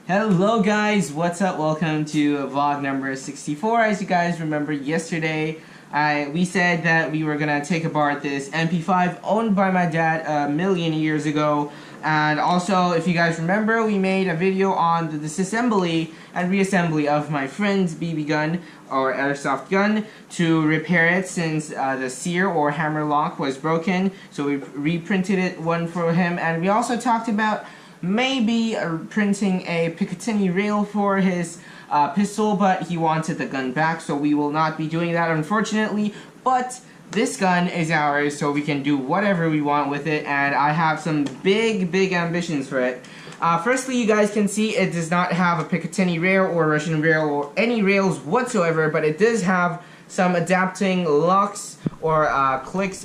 Hello guys, what's up? Welcome to vlog number 64. As you guys remember yesterday, we said that we were gonna take apart this MP5 owned by my dad a million years ago. And also, if you guys remember, we made a video on the disassembly and reassembly of my friend's BB gun or airsoft gun to repair it since the sear or hammer lock was broken. So we reprinted it one for him, and we also talked about maybe printing a Picatinny rail for his pistol, but he wanted the gun back, so we will not be doing that unfortunately. But this gun is ours, so we can do whatever we want with it, and I have some big ambitions for it. Firstly, you guys can see it does not have a Picatinny rail or Russian rail or any rails whatsoever, but it does have some adapting locks or clicks,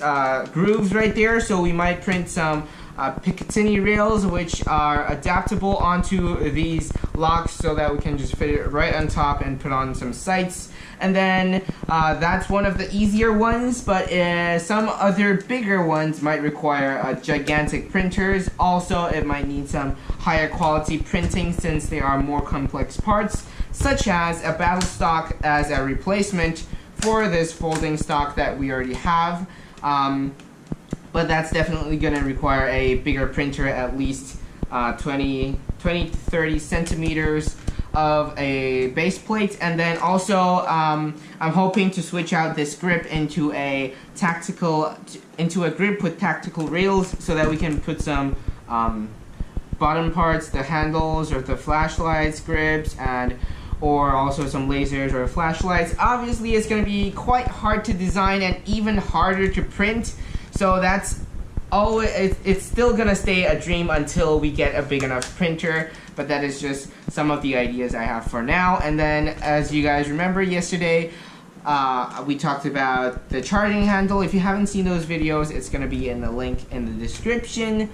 grooves right there, so we might print some Picatinny rails which are adaptable onto these locks so that we can just fit it right on top and put on some sights. And then that's one of the easier ones, but some other bigger ones might require gigantic printers. Also, it might need some higher quality printing since they are more complex parts, such as a battle stock as a replacement for this folding stock that we already have. But that's definitely going to require a bigger printer, at least 20 to 30 centimeters of a base plate. And then also I'm hoping to switch out this grip into a grip with tactical rails so that we can put some bottom parts, the handles or the flashlights grips, or also some lasers or flashlights. Obviously it's going to be quite hard to design and even harder to print. So that's always, it's still gonna stay a dream until we get a big enough printer, but that is just some of the ideas I have for now. And then, as you guys remember yesterday, we talked about the charging handle. If you haven't seen those videos, it's gonna be in the link in the description.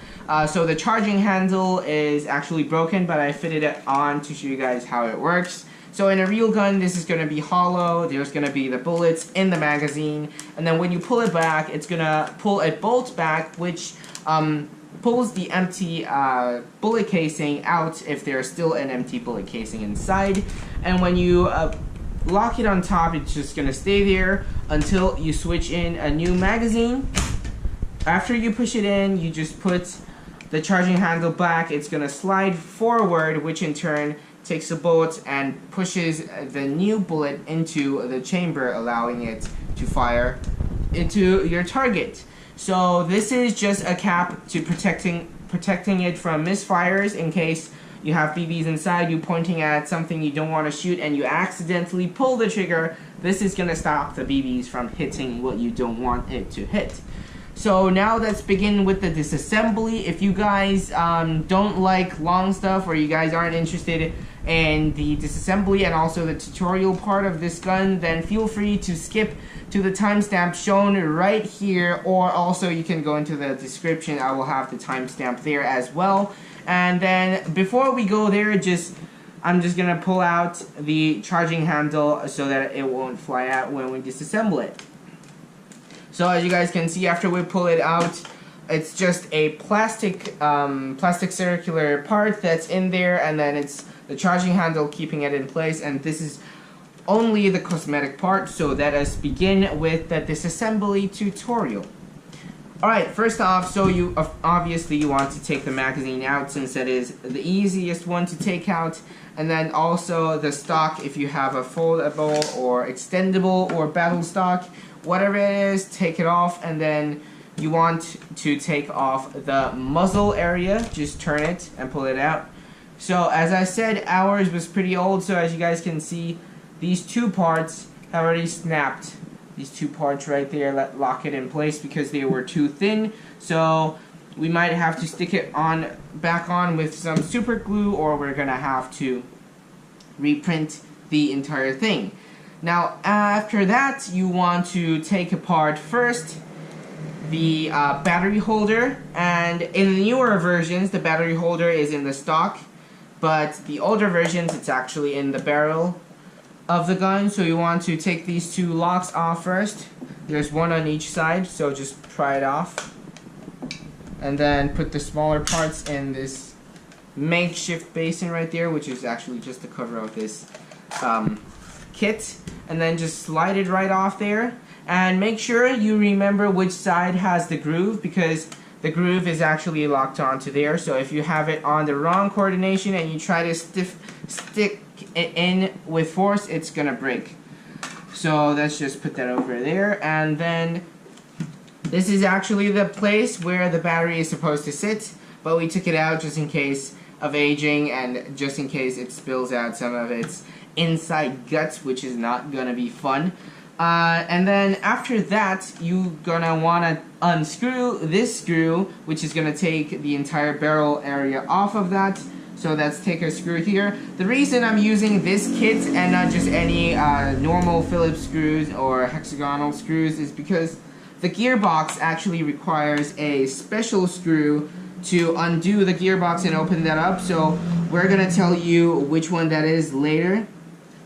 So the charging handle is actually broken, but I fitted it on to show you guys how it works. So in a real gun, this is going to be hollow. There's going to be the bullets in the magazine, and then when you pull it back, it's going to pull a bolt back, which pulls the empty bullet casing out if there's still an empty bullet casing inside. And when you lock it on top, it's just going to stay there until you switch in a new magazine. After you push it in, you just put the charging handle back. It's going to slide forward, which in turn takes a bullet and pushes the new bullet into the chamber, allowing it to fire into your target. So this is just a cap to protecting it from misfires in case you have BBs inside you pointing at something you don't want to shoot and you accidentally pull the trigger. This is going to stop the BBs from hitting what you don't want it to hit. So now let's begin with the disassembly. If you guys don't like long stuff, or you guys aren't interested in the disassembly and also the tutorial part of this gun, then feel free to skip to the timestamp shown right here, or also you can go into the description. I will have the timestamp there as well. And then before we go there, I'm just gonna pull out the charging handle so that it won't fly out when we disassemble it. So as you guys can see, after we pull it out, it's just a plastic circular part that's in there, and then it's the charging handle keeping it in place, and this is only the cosmetic part. So let us begin with the disassembly tutorial. Alright, first off, so you obviously you want to take the magazine out since that is the easiest one to take out, and then also the stock if you have a foldable or extendable or battle stock. Whatever it is, take it off, and then you want to take off the muzzle area. Just turn it and pull it out. So as I said, ours was pretty old, so as you guys can see, these two parts have already snapped. These two parts right there lock it in place because they were too thin. So we might have to stick it back on with some super glue, or we're gonna have to reprint the entire thing. Now after that, you want to take apart first the battery holder, and in the newer versions the battery holder is in the stock, but the older versions it's actually in the barrel of the gun. So you want to take these two locks off first. There's one on each side, so just pry it off, and then put the smaller parts in this makeshift basin right there, which is actually just the cover of this kit, and then just slide it right off there. And make sure you remember which side has the groove, because the groove is actually locked onto there. So if you have it on the wrong coordination and you try to stick it in with force, it's gonna break. So let's just put that over there. And then this is actually the place where the battery is supposed to sit, but we took it out just in case of aging and just in case it spills out some of its inside guts, which is not gonna be fun. And then after that, you're gonna wanna unscrew this screw, which is gonna take the entire barrel area off of that. So let's take a screw here. The reason I'm using this kit and not just any normal Phillips screws or hexagonal screws is because the gearbox actually requires a special screw to undo the gearbox and open that up. So we're gonna tell you which one that is later,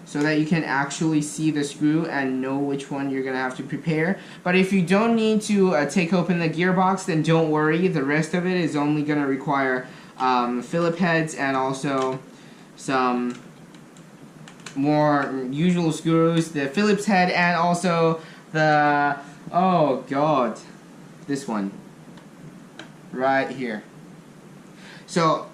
so that you can actually see the screw and know which one you're gonna have to prepare. But if you don't need to take open the gearbox, then don't worry. The rest of it is only gonna require Phillip heads and also some more usual screws, the Phillips head, and also the, oh god, this one right here. So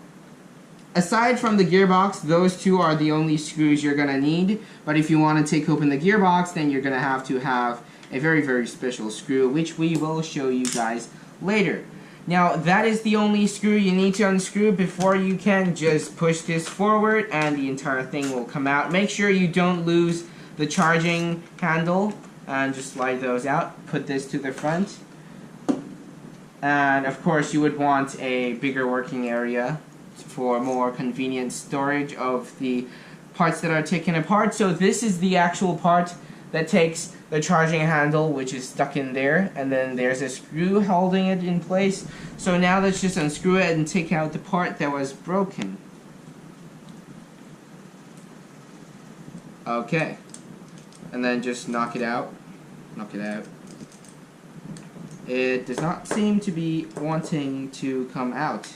aside from the gearbox, those two are the only screws you're gonna need. But if you want to take open the gearbox, then you're gonna have to have a very, very special screw, which we will show you guys later. Now, that is the only screw you need to unscrew before you can just push this forward and the entire thing will come out. Make sure you don't lose the charging handle and just slide those out. Put this to the front. And of course, you would want a bigger working area for more convenient storage of the parts that are taken apart. So this is the actual part that takes the charging handle, which is stuck in there, and then there's a screw holding it in place. So now let's just unscrew it and take out the part that was broken. Okay, and then just knock it out. Knock it out. It does not seem to be wanting to come out.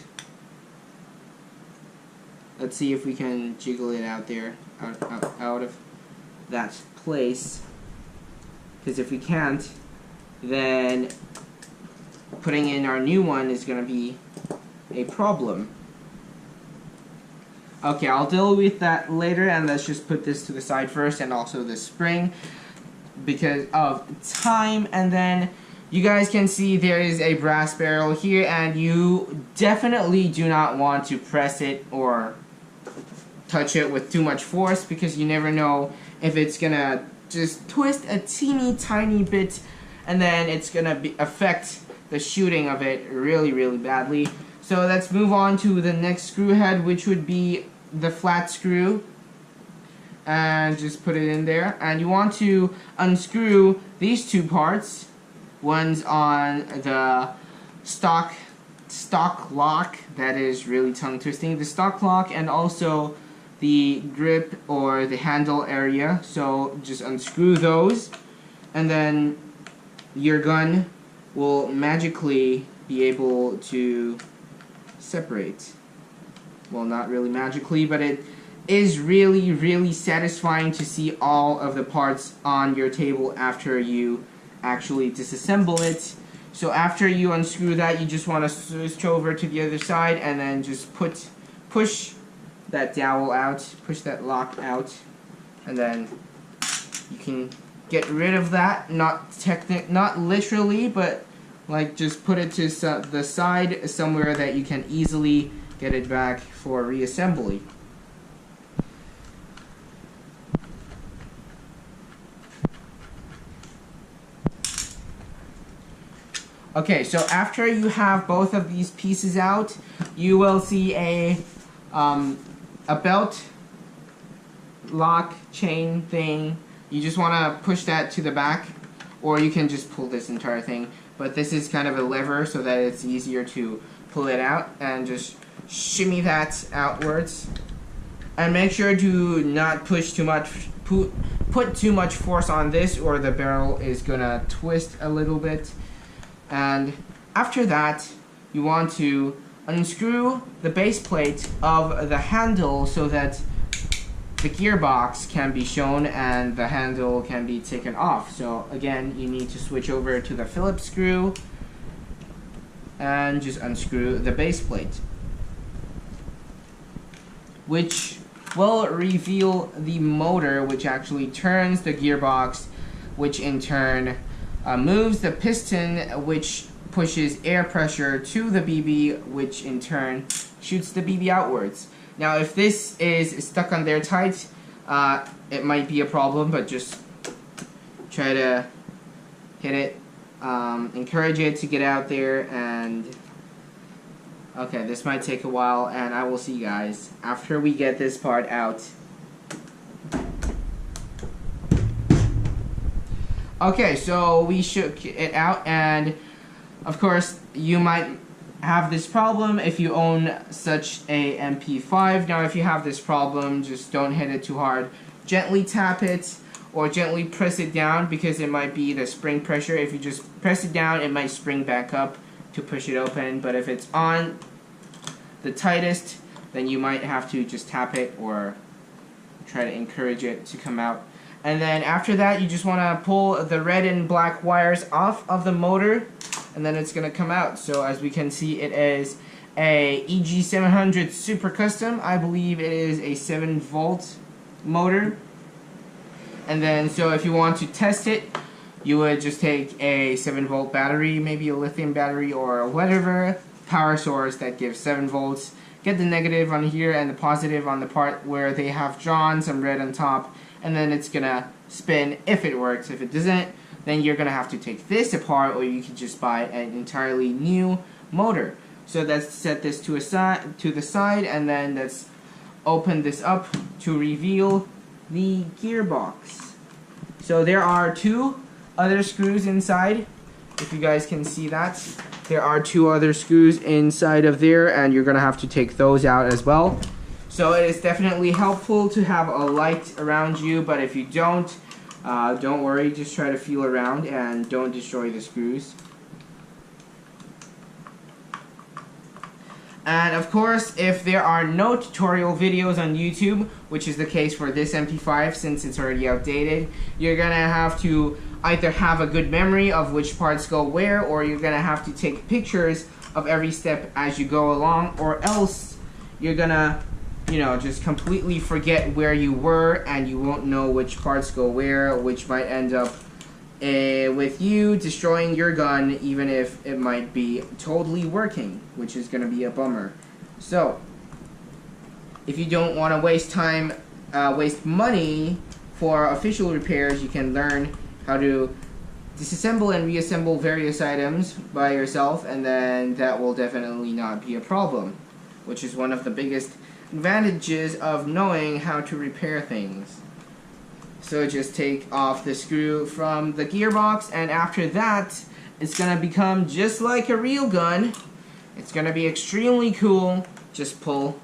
Let's see if we can jiggle it out there, out of that place. Because if we can't, then putting in our new one is going to be a problem. Okay, I'll deal with that later, and let's just put this to the side first, and also the spring because of time. And then you guys can see there is a brass barrel here, and you definitely do not want to press it or touch it with too much force, because you never know if it's gonna just twist a teeny tiny bit, and then it's gonna affect the shooting of it really, really badly. So let's move on to the next screw head, which would be the flat screw, and just put it in there. And you want to unscrew these two parts. One's on the stock lock, that is really tongue twisting, the stock lock, and also the grip or the handle area. So just unscrew those, and then your gun will magically be able to separate. Well, not really magically, but it is really, really satisfying to see all of the parts on your table after you actually disassemble it. So after you unscrew that, you just want to switch over to the other side and then just push that dowel out, push that lock out, and then you can get rid of that. Not literally, but like just put it to the side somewhere that you can easily get it back for reassembly. Okay, so after you have both of these pieces out, you will see a belt lock chain thing. You just want to push that to the back, or you can just pull this entire thing. But this is kind of a lever so that it's easier to pull it out, and just shimmy that outwards. And make sure to not push too much, put too much force on this, or the barrel is gonna twist a little bit. And after that, you want to unscrew the base plate of the handle so that the gearbox can be shown and the handle can be taken off. So again, you need to switch over to the Phillips screw and just unscrew the base plate, which will reveal the motor, which actually turns the gearbox, which in turn moves the piston, which pushes air pressure to the BB, which in turn shoots the BB outwards. Now if this is stuck on there tight, it might be a problem, but just try to hit it, encourage it to get out there, and okay, this might take a while, and I will see you guys after we get this part out. Okay, so we shook it out, and of course you might have this problem if you own such a MP5. Now if you have this problem, just don't hit it too hard. Gently tap it or gently press it down, because it might be the spring pressure. If you just press it down, it might spring back up to push it open, but if it's on the tightest, then you might have to just tap it or try to encourage it to come out. And then after that, you just want to pull the red and black wires off of the motor, and then it's going to come out. So as we can see, it is a EG700 Super Custom. I believe it is a 7-volt motor. And then, so if you want to test it, you would just take a 7-volt battery, maybe a lithium battery or whatever power source that gives 7 volts. Get the negative on here and the positive on the part where they have drawn some red on top, and then it's gonna spin if it works. If it doesn't, then you're gonna have to take this apart, or you could just buy an entirely new motor. So let's set this to the side, and then let's open this up to reveal the gearbox. So there are 2 other screws inside, if you guys can see that. There are 2 other screws inside of there, and you're gonna have to take those out as well. So it is definitely helpful to have a light around you, but if you don't worry, just try to feel around and don't destroy the screws. And of course, if there are no tutorial videos on YouTube, which is the case for this MP5 since it's already outdated, you're gonna have to either have a good memory of which parts go where, or you're gonna have to take pictures of every step as you go along, or else you're gonna, just completely forget where you were, and you won't know which parts go where, which might end up with you destroying your gun, even if it might be totally working, which is going to be a bummer. So, if you don't want to waste time, waste money for official repairs, you can learn how to disassemble and reassemble various items by yourself, and then that will definitely not be a problem, which is one of the biggest advantages of knowing how to repair things. So just take off the screw from the gearbox, and after that, it's gonna become just like a real gun. It's gonna be extremely cool. Just pull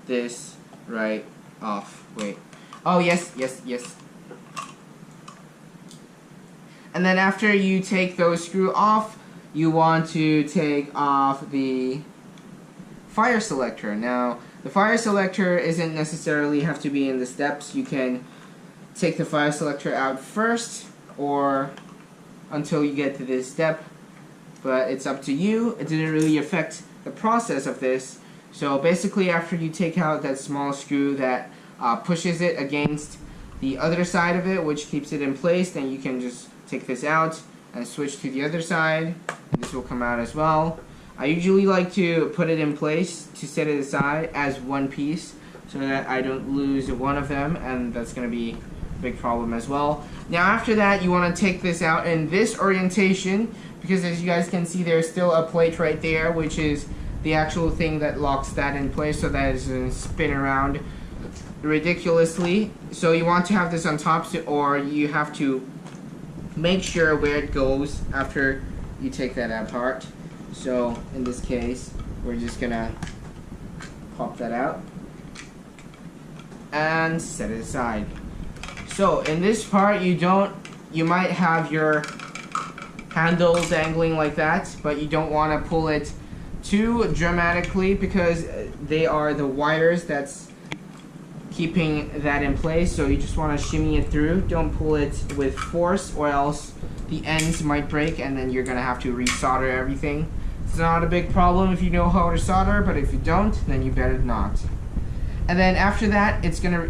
this right off. Wait. Oh, yes. And then after you take those screws off, you want to take off the fire selector. Now, the fire selector isn't necessarily have to be in the steps. You can take the fire selector out first, or until you get to this step, but it's up to you. It didn't really affect the process of this. So basically, after you take out that small screw that pushes it against the other side of it, which keeps it in place, then you can just take this out and switch to the other side, and this will come out as well. I usually like to put it in place to set it aside as one piece so that I don't lose one of them, and that's going to be big problem as well. Now after that, you want to take this out in this orientation, because as you guys can see, there's still a plate right there, which is the actual thing that locks that in place, so that it doesn't spin around ridiculously. So you want to have this on top, or you have to make sure where it goes after you take that apart. So in this case, we're just gonna pop that out and set it aside. So in this part, you might have your handle dangling like that, but you don't want to pull it too dramatically because they are the wires that's keeping that in place. So you just want to shimmy it through. Don't pull it with force, or else the ends might break and then you're gonna have to resolder everything. It's not a big problem if you know how to solder, but if you don't, then you better not. And then after that, it's gonna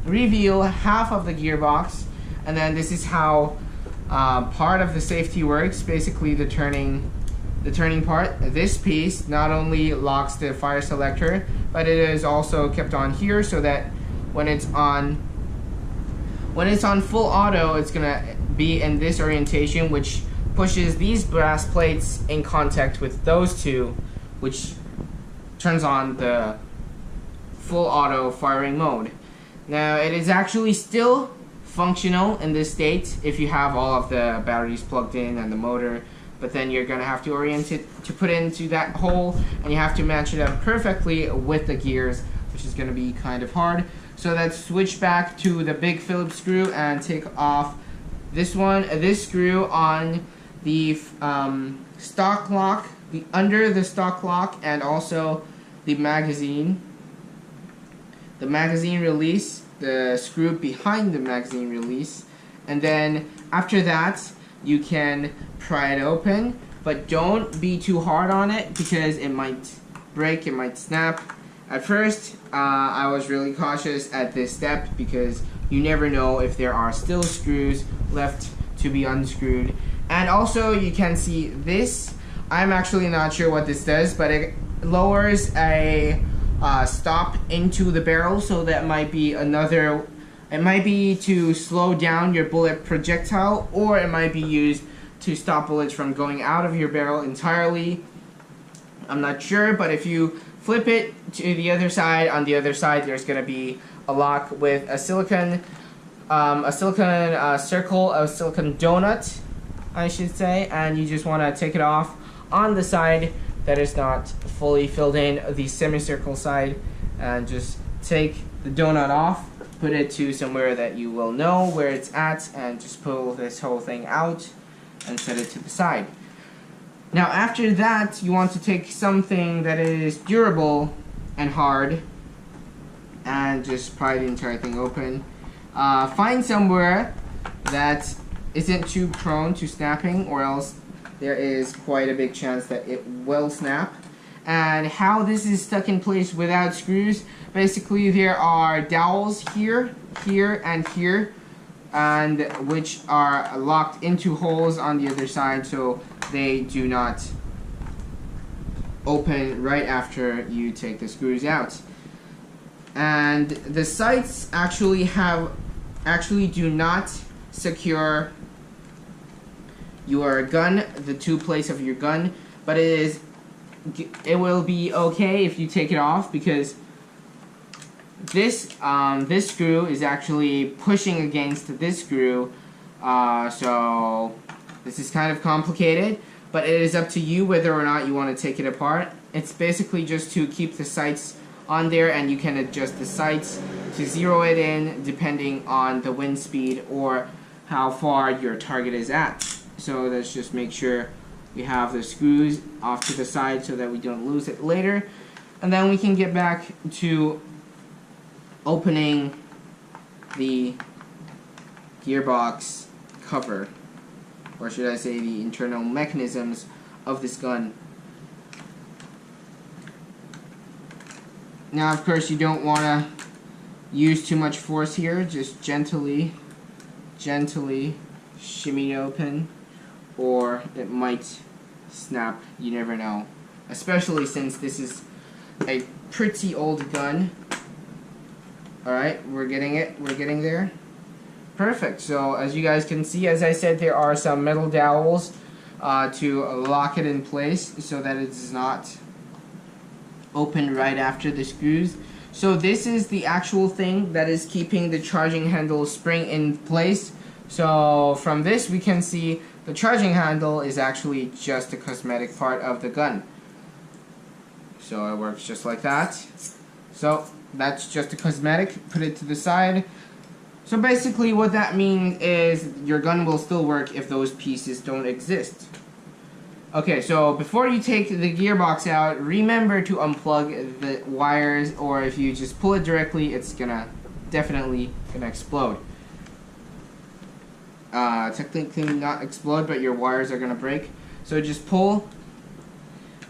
reveal half of the gearbox, and then this is how part of the safety works. Basically, the turning part. This piece not only locks the fire selector, but it is also kept on here so that when it's on full auto, it's gonna be in this orientation, which pushes these brass plates in contact with those two, which turns on the full auto firing mode. Now it is actually still functional in this state if you have all of the batteries plugged in and the motor, but then you're gonna have to orient it to put into that hole, and you have to match it up perfectly with the gears, which is gonna be kind of hard. So let's switch back to the big Phillips screw and take off this screw on the stock lock, under the stock lock, and also the magazine release, the screw behind the magazine release. And then after that, you can pry it open, but don't be too hard on it because it might break, it might snap. At first, I was really cautious at this step because you never know if there are still screws left to be unscrewed. And also you can see this. I'm actually not sure what this does, but it lowers a stop into the barrel, so that might be another, it might be to slow down your bullet projectile, or it might be used to stop bullets from going out of your barrel entirely. I'm not sure, but if you flip it to the other side, on the other side there's going to be a lock with a silicone circle, a silicone donut, I should say, and you just want to take it off on the side that is not fully filled in, the semicircle side, and just take the donut off, put it to somewhere that you will know where it's at, and just pull this whole thing out and set it to the side. Now after that, you want to take something that is durable and hard and just pry the entire thing open. Find somewhere that isn't too prone to snapping, or else there is quite a big chance that it will snap. And how this is stuck in place without screws, basically there are dowels here, here, and here, and which are locked into holes on the other side, so they do not open right after you take the screws out. And the sights actually do not secure your gun, the two plates of your gun, but it will be okay if you take it off, because this screw is actually pushing against this screw, so this is kind of complicated, but it is up to you whether or not you want to take it apart. It's basically just to keep the sights on there, and you can adjust the sights to zero it in depending on the wind speed or how far your target is at. So let's just make sure we have the screws off to the side so that we don't lose it later, and then we can get back to opening the gearbox cover, or should I say the internal mechanisms of this gun. Now of course you don't want to use too much force here, just gently shimmy it open, or it might snap, you never know. Especially since this is a pretty old gun. Alright, we're getting there. Perfect. So as you guys can see, as I said, there are some metal dowels to lock it in place so that it does not open right after the screws. So this is the actual thing that is keeping the charging handle spring in place. So from this we can see the charging handle is actually just a cosmetic part of the gun. So it works just like that. So that's just a cosmetic, put it to the side. So basically what that means is your gun will still work if those pieces don't exist. Okay, so before you take the gearbox out, remember to unplug the wires, or if you just pull it directly, it's definitely gonna explode. Technically not explode, but your wires are gonna break. So just pull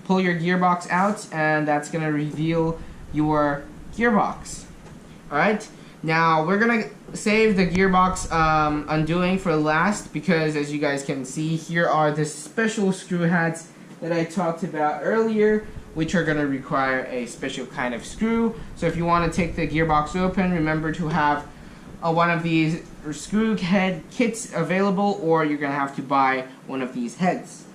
your gearbox out, and that's gonna reveal your gearbox. Alright, now we're gonna save the gearbox undoing for last, because as you guys can see, here are the special screw heads that I talked about earlier, which are gonna require a special kind of screw. So if you want to take the gearbox open, remember to have one of these screw head kits available, or you're gonna have to buy one of these heads.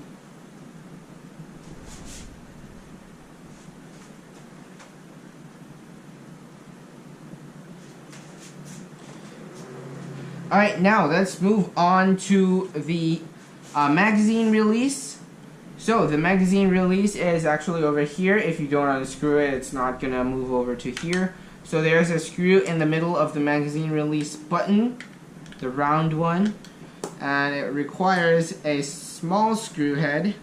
Alright, now let's move on to the magazine release. So the magazine release is actually over here. If you don't unscrew it, it's not gonna move over to here. So there's a screw in the middle of the magazine release button, the round one, and it requires a small screw head.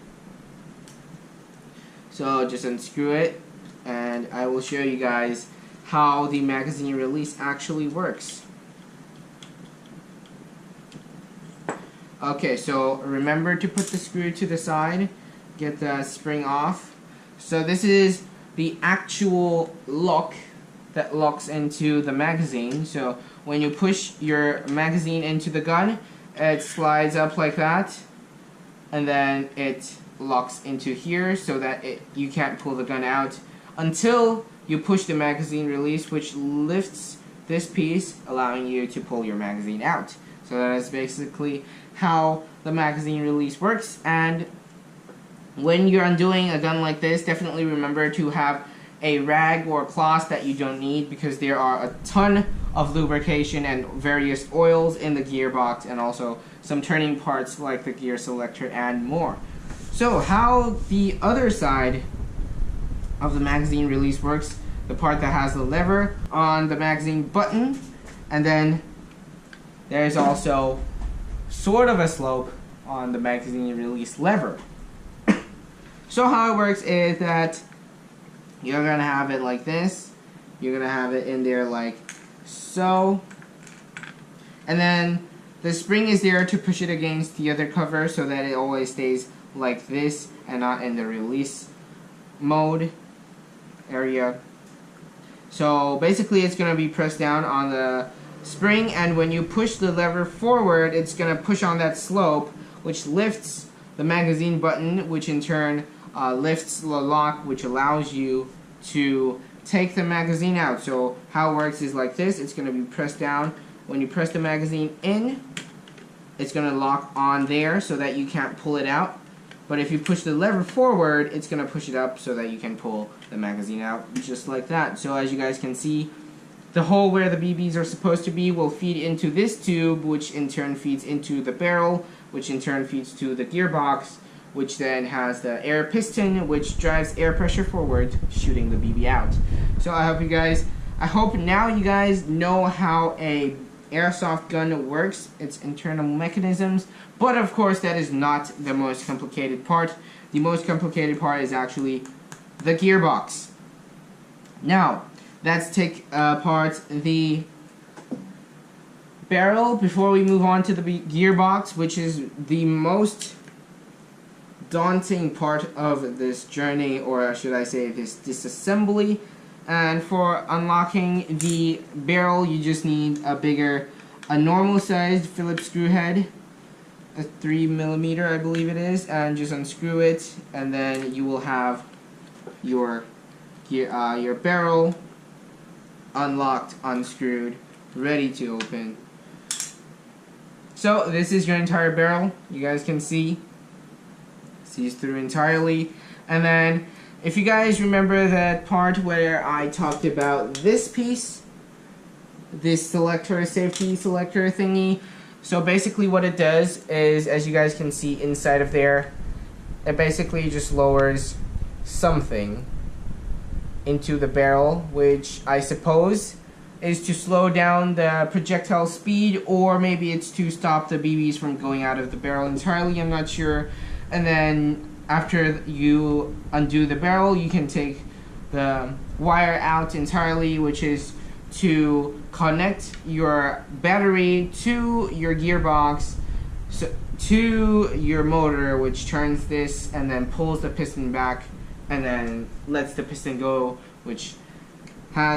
So just unscrew it, and I will show you guys how the magazine release actually works. Okay, so remember to put the screw to the side, get the spring off. So this is the actual lock that locks into the magazine. So when you push your magazine into the gun, it slides up like that, and then it locks into here so that you can't pull the gun out until you push the magazine release, which lifts this piece, allowing you to pull your magazine out. So that is basically how the magazine release works. And when you're undoing a gun like this, definitely remember to have a rag or cloth that you don't need, because there are a ton of lubrication and various oils in the gearbox, and also some turning parts like the gear selector and more. So how the other side of the magazine release works, the part that has the lever on the magazine button, and then there's also sort of a slope on the magazine release lever. So how it works is that you're gonna have it like this, you're gonna have it in there like so, and then the spring is there to push it against the other cover so that it always stays like this and not in the release mode area. So basically it's gonna be pressed down on the spring, and when you push the lever forward, it's gonna push on that slope, which lifts the magazine button, which in turn lifts the lock, which allows you to take the magazine out. So how it works is like this. It's gonna be pressed down. When you press the magazine in, it's gonna lock on there so that you can't pull it out. But if you push the lever forward, it's gonna push it up so that you can pull the magazine out, just like that. So as you guys can see, the hole where the BBs are supposed to be will feed into this tube, which in turn feeds into the barrel, which in turn feeds to the gearbox, which then has the air piston, which drives air pressure forward, shooting the BB out. So I hope now you guys know how a airsoft gun works, its internal mechanisms, but of course that is not the most complicated part. The most complicated part is actually the gearbox. Now, let's take apart the barrel before we move on to the gearbox, which is the most daunting part of this journey, or should I say this disassembly. And for unlocking the barrel, you just need a normal sized Phillips screw head, a 3mm I believe it is, and just unscrew it, and then you will have your barrel unlocked, unscrewed, ready to open. So this is your entire barrel. You guys can see, sees through entirely. And then if you guys remember that part where I talked about this piece, this selector, safety selector thingy, so basically what it does is, as you guys can see inside of there, it basically just lowers something into the barrel, which I suppose is to slow down the projectile speed, or maybe it's to stop the BBs from going out of the barrel entirely, I'm not sure. And then after you undo the barrel, you can take the wire out entirely, which is to connect your battery to your gearbox, so to your motor, which turns this and then pulls the piston back and then lets the piston go, which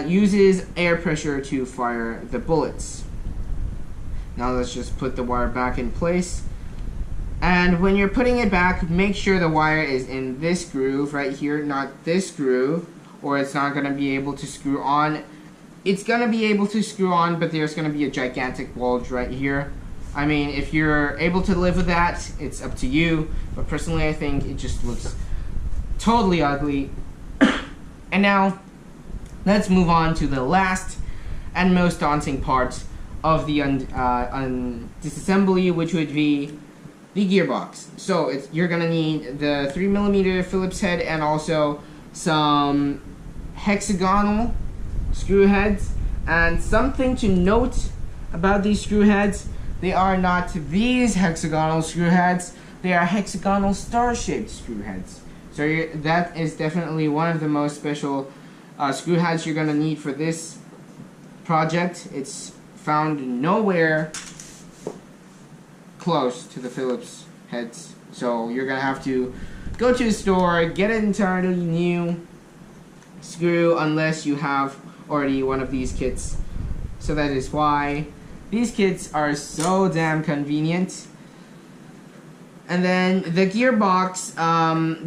uses air pressure to fire the bullets. Now let's just put the wire back in place. And when you're putting it back, make sure the wire is in this groove right here, not this groove, or it's not going to be able to screw on. It's going to be able to screw on, but there's going to be a gigantic bulge right here. I mean, if you're able to live with that, it's up to you. But personally, I think it just looks totally ugly. And now, let's move on to the last and most daunting part of the disassembly, which would be the gearbox. So you're going to need the 3mm Phillips head and also some hexagonal screw heads. And something to note about these screw heads, they are not these hexagonal screw heads, they are hexagonal star-shaped screw heads. So that is definitely one of the most special screw heads you're going to need for this project. It's found nowhere close to the Phillips heads. So you're going to have to go to the store, get an entirely new screw unless you have already one of these kits. So that is why these kits are so damn convenient. And then the gearbox,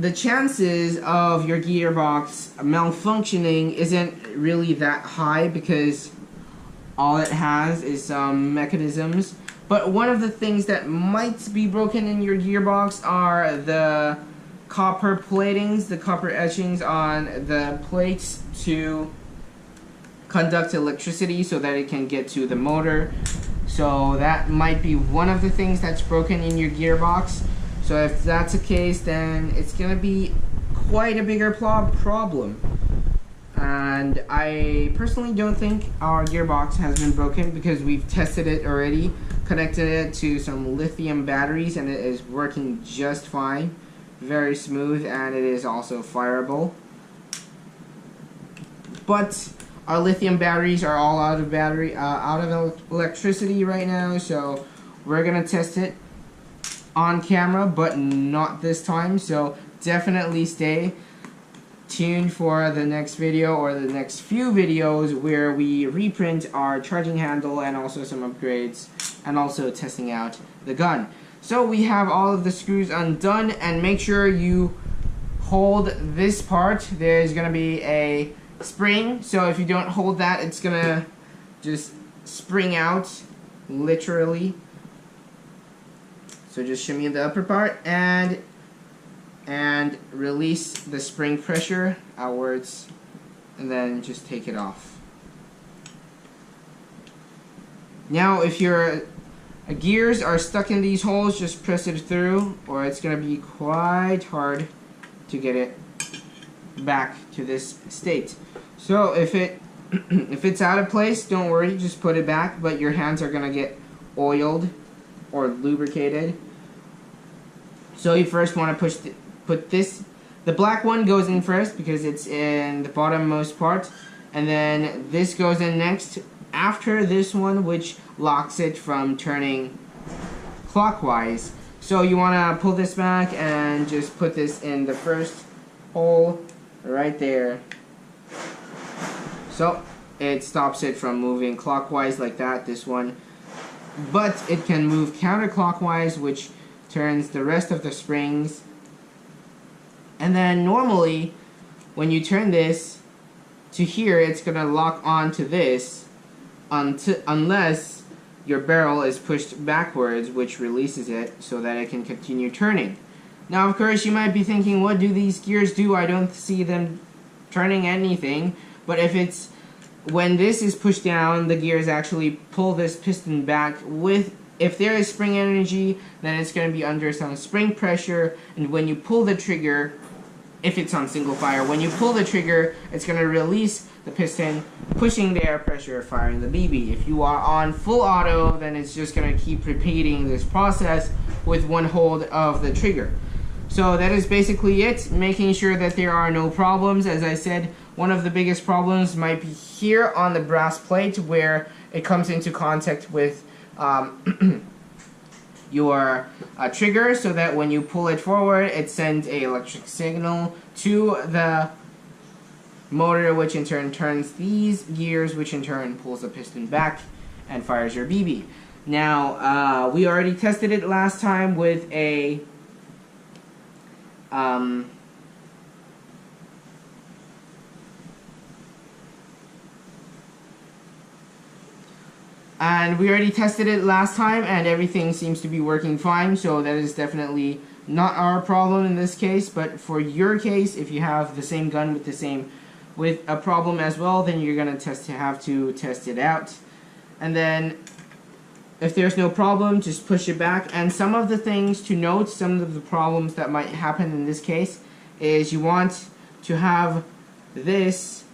the chances of your gearbox malfunctioning isn't really that high because all it has is some mechanisms. But one of the things that might be broken in your gearbox are the copper platings, the copper etchings on the plates to conduct electricity so that it can get to the motor. So that might be one of the things that's broken in your gearbox. So if that's the case, then it's gonna be quite a bigger problem. And I personally don't think our gearbox has been broken because we've tested it already, connected it to some lithium batteries, and it is working just fine. Very smooth, and it is also fireable. But our lithium batteries are all out of electricity right now, so we're gonna test it on camera, but not this time. So definitely stay tuned for the next video or the next few videos where we reprint our charging handle and also some upgrades and also testing out the gun. So we have all of the screws undone, and make sure you hold this part. There's gonna be a spring, so if you don't hold that, it's gonna just spring out, literally. So just shimmy the upper part and release the spring pressure outwards, and then just take it off. Now if your gears are stuck in these holes, just press it through, or it's gonna be quite hard to get it back to this state. So if it's out of place, don't worry, just put it back, but your hands are gonna get oiled or lubricated. So you first want to put this, the black one goes in first because it's in the bottommost part, and then this goes in next after this one, which locks it from turning clockwise. So you want to pull this back and just put this in the first hole right there. So it stops it from moving clockwise like that, this one. But it can move counterclockwise, which turns the rest of the springs. And then normally, when you turn this to here, it's going to lock onto this unless your barrel is pushed backwards, which releases it so that it can continue turning. Now, of course, you might be thinking, what do these gears do? I don't see them turning anything. But when this is pushed down, the gears actually pull this piston back with, if there is spring energy, then it's going to be under some spring pressure, and when you pull the trigger, if it's on single fire, when you pull the trigger, it's going to release the piston, pushing the air pressure, firing the BB. If you are on full auto, then it's just going to keep repeating this process with one hold of the trigger. So that is basically it, making sure that there are no problems. As I said, one of the biggest problems might be here on the brass plate where it comes into contact with your trigger, so that when you pull it forward, it sends a electric signal to the motor, which in turn turns these gears, which in turn pulls the piston back and fires your BB. Now, we already tested it last time with a and everything seems to be working fine, so that is definitely not our problem in this case. But for your case, if you have the same gun with a problem as well, then you're gonna have to test it out. And then if there's no problem, just push it back. And some of the things to note, some of the problems that might happen in this case, is you want to have this,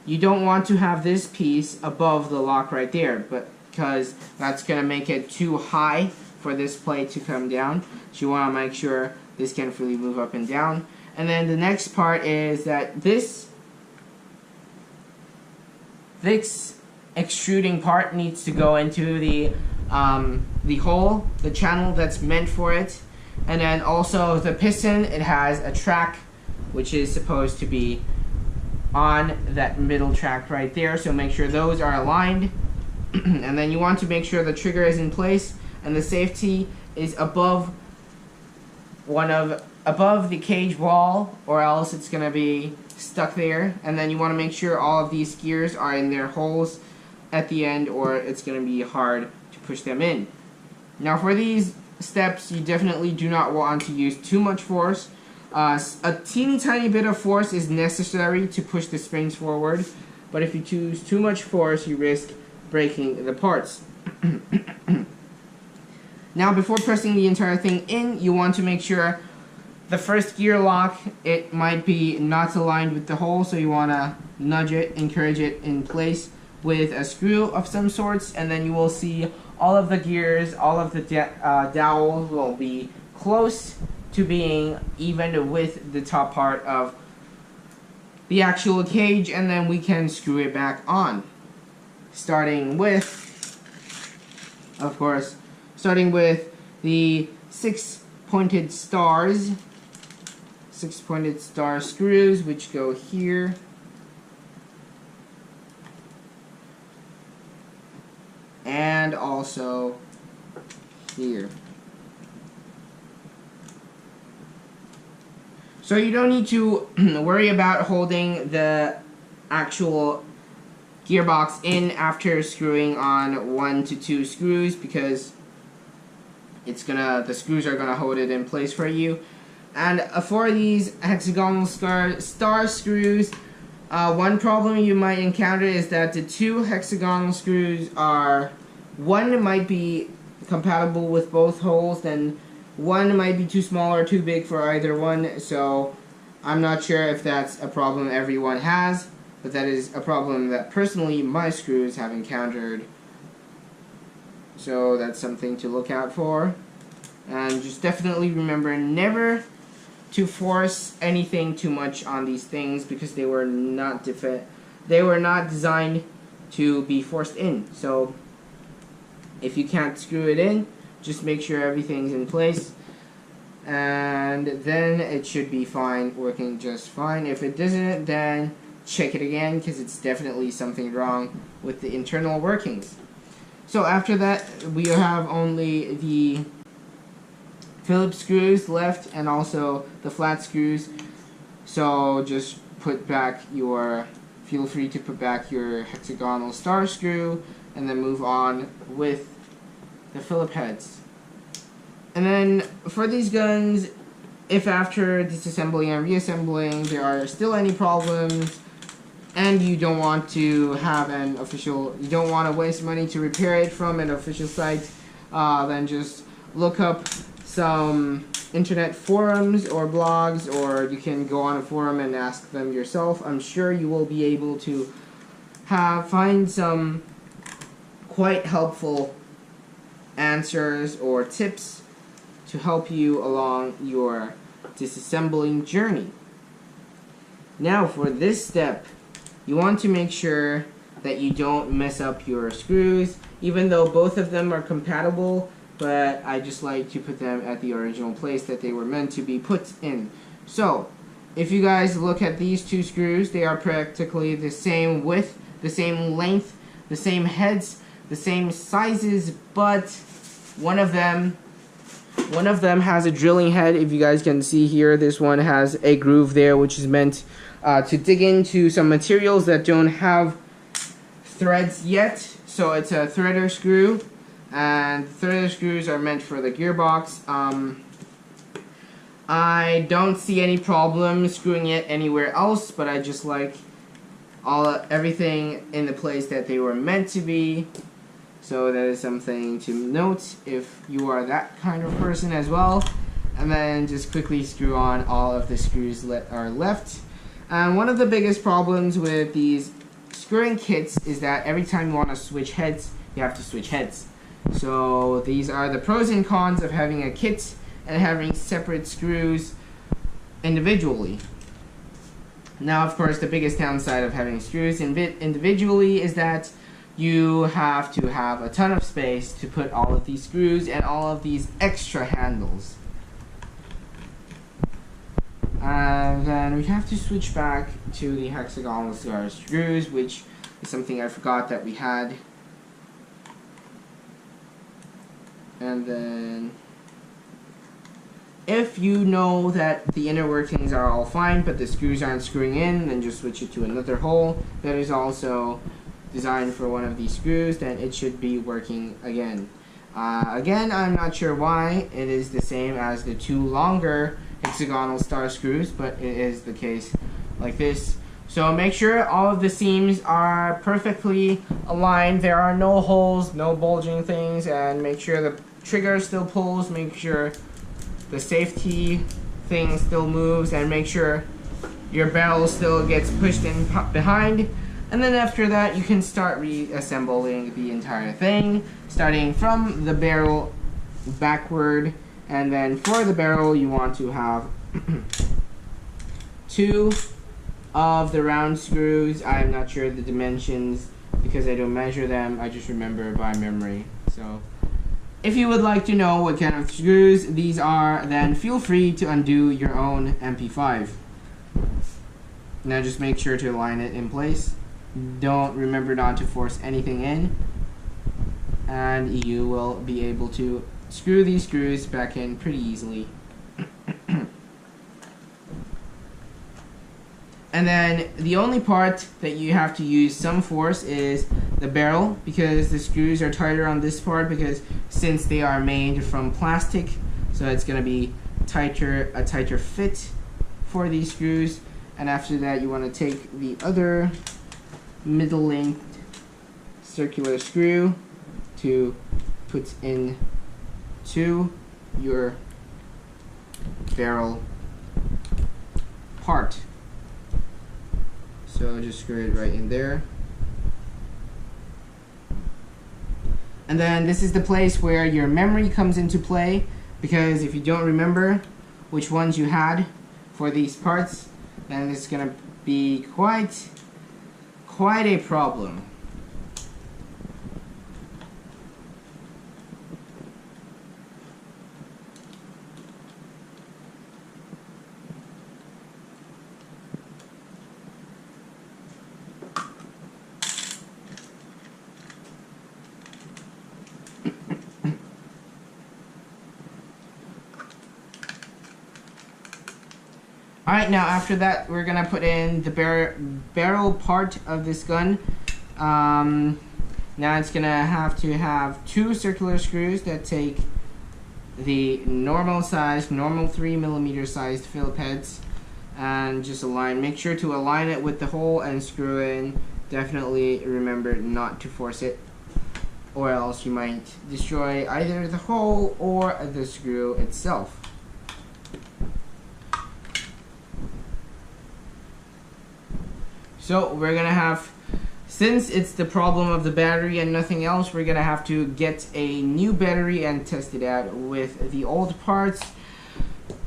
you don't want to have this piece above the lock right there, but because that's going to make it too high for this plate to come down. So you want to make sure this can freely move up and down. And then the next part is that this extruding part needs to go into the hole, the channel that's meant for it. And then also the piston, it has a track which is supposed to be on that middle track right there, so make sure those are aligned. And then you want to make sure the trigger is in place and the safety is above the cage wall, or else it's gonna be stuck there. And then you want to make sure all of these gears are in their holes at the end, or it's gonna be hard to push them in. Now for these steps, you definitely do not want to use too much force. A teeny tiny bit of force is necessary to push the springs forward, but if you choose too much force, you risk breaking the parts. Now before pressing the entire thing in, you want to make sure the first gear lock, it might be not aligned with the hole, so you want to nudge it, encourage it in place with a screw of some sorts, and then you will see all of the gears, all of the dowels will be close to being even with the top part of the actual cage, and then we can screw it back on. Starting with, of course, the six-pointed star screws, which go here. And also here. So you don't need to worry about holding the actual gearbox in after screwing on 1 to 2 screws, because the screws are gonna hold it in place for you. And for these hexagonal star screws, one problem you might encounter is that the 2 hexagonal screws one might be compatible with both holes, then one might be too small or too big for either one. So I'm not sure if that's a problem everyone has, but that is a problem that personally my screws have encountered. So that's something to look out for. And just definitely remember never to force anything too much on these things, because they were not designed to be forced in. So if you can't screw it in, just make sure everything's in place, and then it should be fine, working just fine. If it doesn't, then check it again, because it's definitely something wrong with the internal workings. So after that, we have only the Phillips screws left, and also the flat screws. So just feel free to put back your hexagonal star screw, and then move on with the Phillip heads. And then for these guns, if after disassembling and reassembling there are still any problems, and you don't want to have you don't want to waste money to repair it from an official site, then just look up some internet forums or blogs, or you can go on a forum and ask them yourself. I'm sure you will be able to find some quite helpful answers or tips to help you along your disassembling journey. Now for this step, you want to make sure that you don't mess up your screws, even though both of them are compatible, but I just like to put them at the original place that they were meant to be put in. So, if you guys look at these two screws, they are practically the same width, the same length, the same heads, the same sizes, but one of them has a drilling head. If you guys can see here, this one has a groove there, which is meant to dig into some materials that don't have threads yet. So it's a threader screw, and threader screws are meant for the gearbox. I don't see any problem screwing it anywhere else, but I just like everything in the place that they were meant to be. So that is something to note if you are that kind of person as well. And then just quickly screw on all of the screws that are left. And one of the biggest problems with these screwing kits is that every time you want to switch heads, you have to switch heads. So these are the pros and cons of having a kit and having separate screws individually. Now, of course, the biggest downside of having screws individually is that you have to have a ton of space to put all of these screws and all of these extra handles. And then we have to switch back to the hexagonal star screws, which is something I forgot that we had. And then if you know that the inner workings are all fine but the screws aren't screwing in, then just switch it to another hole that is also designed for one of these screws, then it should be working again. Again, I'm not sure why it is the same as the two longer hexagonal star screws, but it is the case like this. So make sure all of the seams are perfectly aligned, there are no holes, no bulging things, and make sure the trigger still pulls, make sure the safety thing still moves, and make sure your barrel still gets pushed in behind. And then after that, you can start reassembling the entire thing, starting from the barrel backward. And then for the barrel, you want to have two of the round screws. I'm not sure the dimensions because I don't measure them, I just remember by memory. So if you would like to know what kind of screws these are, then feel free to undo your own MP5. Now just make sure to align it in place. Remember not to force anything in, and you will be able to screw these screws back in pretty easily. And then the only part that you have to use some force is the barrel, because the screws are tighter on this part, because since they are made from plastic, so it's going to be a tighter fit for these screws. And after that, you want to take the other middle length circular screw to put in to your barrel part. So just screw it right in there. And then this is the place where your memory comes into play, because if you don't remember which ones you had for these parts, then it's gonna be quite a problem. Alright, now after that, we're gonna put in the barrel part of this gun. Now it's gonna have to have two circular screws that take the normal 3mm sized Phillip heads, and just make sure to align it with the hole and screw in. Definitely remember not to force it, or else you might destroy either the hole or the screw itself. So we're gonna have, since it's the problem of the battery and nothing else, we're gonna have to get a new battery and test it out with the old parts.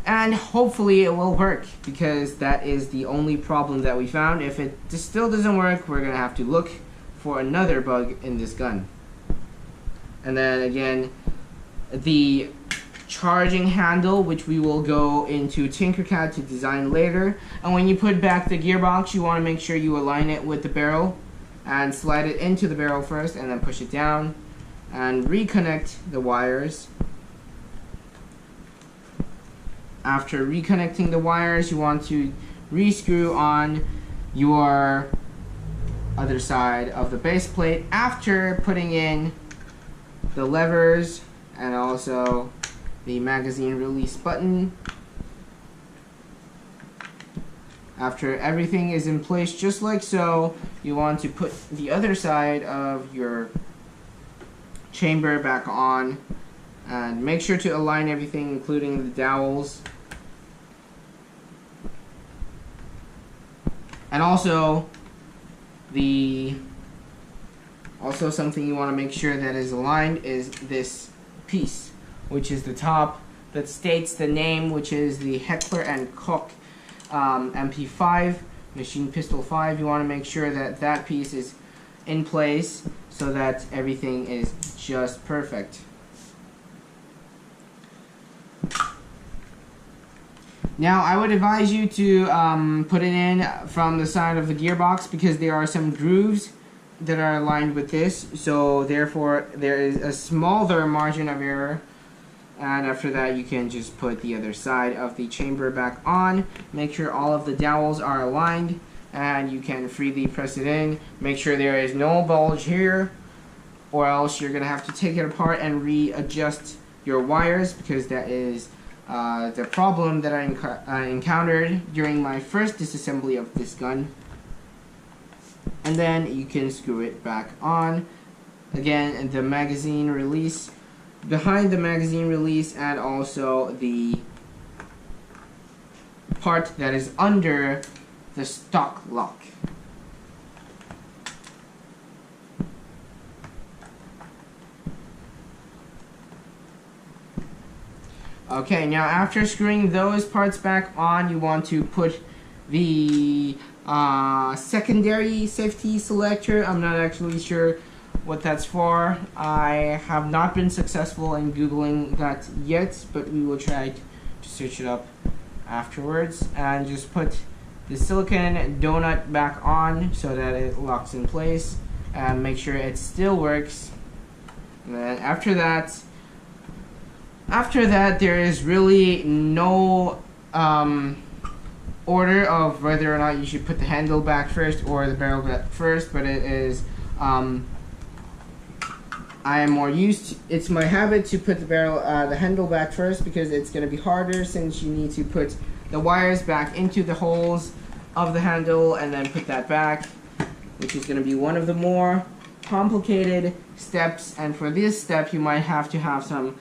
And hopefully it will work, because that is the only problem that we found. If it still doesn't work, we're gonna have to look for another bug in this gun. And then again, the charging handle, which we will go into Tinkercad to design later. And when you put back the gearbox, you want to make sure you align it with the barrel and slide it into the barrel first, and then push it down and reconnect the wires. After reconnecting the wires, you want to rescrew on your other side of the base plate after putting in the levers and also the magazine release button. After everything is in place just like so, you want to put the other side of your chamber back on and make sure to align everything, including the dowels. And also something you want to make sure that is aligned is this piece, which is the top that states the name, which is the Heckler & Koch MP5 machine pistol 5. You want to make sure that that piece is in place so that everything is just perfect. Now I would advise you to put it in from the side of the gearbox, because there are some grooves that are aligned with this, so therefore there is a smaller margin of error. And after that, you can just put the other side of the chamber back on. Make sure all of the dowels are aligned, and you can freely press it in. Make sure there is no bulge here, or else you're gonna have to take it apart and readjust your wires, because that is the problem that I encountered during my first disassembly of this gun. And then you can screw it back on. Again, the magazine release, behind the magazine release, and also the part that is under the stock lock. Okay, now after screwing those parts back on, you want to put the secondary safety selector. I'm not actually sure what that's for. I have not been successful in Googling that yet, but we will try to search it up afterwards. And just put the silicone donut back on so that it locks in place, and make sure it still works. And then after that, there is really no order of whether or not you should put the handle back first or the barrel back first, but it is I am more used to, it's my habit to put the handle back first, because it's going to be harder, since you need to put the wires back into the holes of the handle and then put that back, which is going to be one of the more complicated steps. And for this step, you might have to have some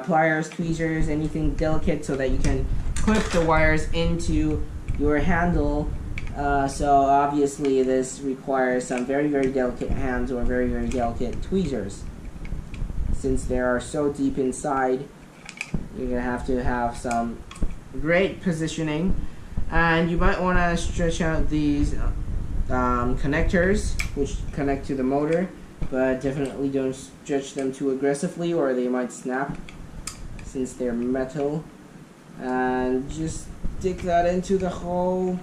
pliers, tweezers, anything delicate, so that you can clip the wires into your handle. So obviously this requires some very, very delicate hands, or very, very delicate tweezers. Since they are so deep inside, you're going to have some great positioning. And you might want to stretch out these connectors, which connect to the motor, but definitely don't stretch them too aggressively, or they might snap, since they're metal. And just stick that into the hole.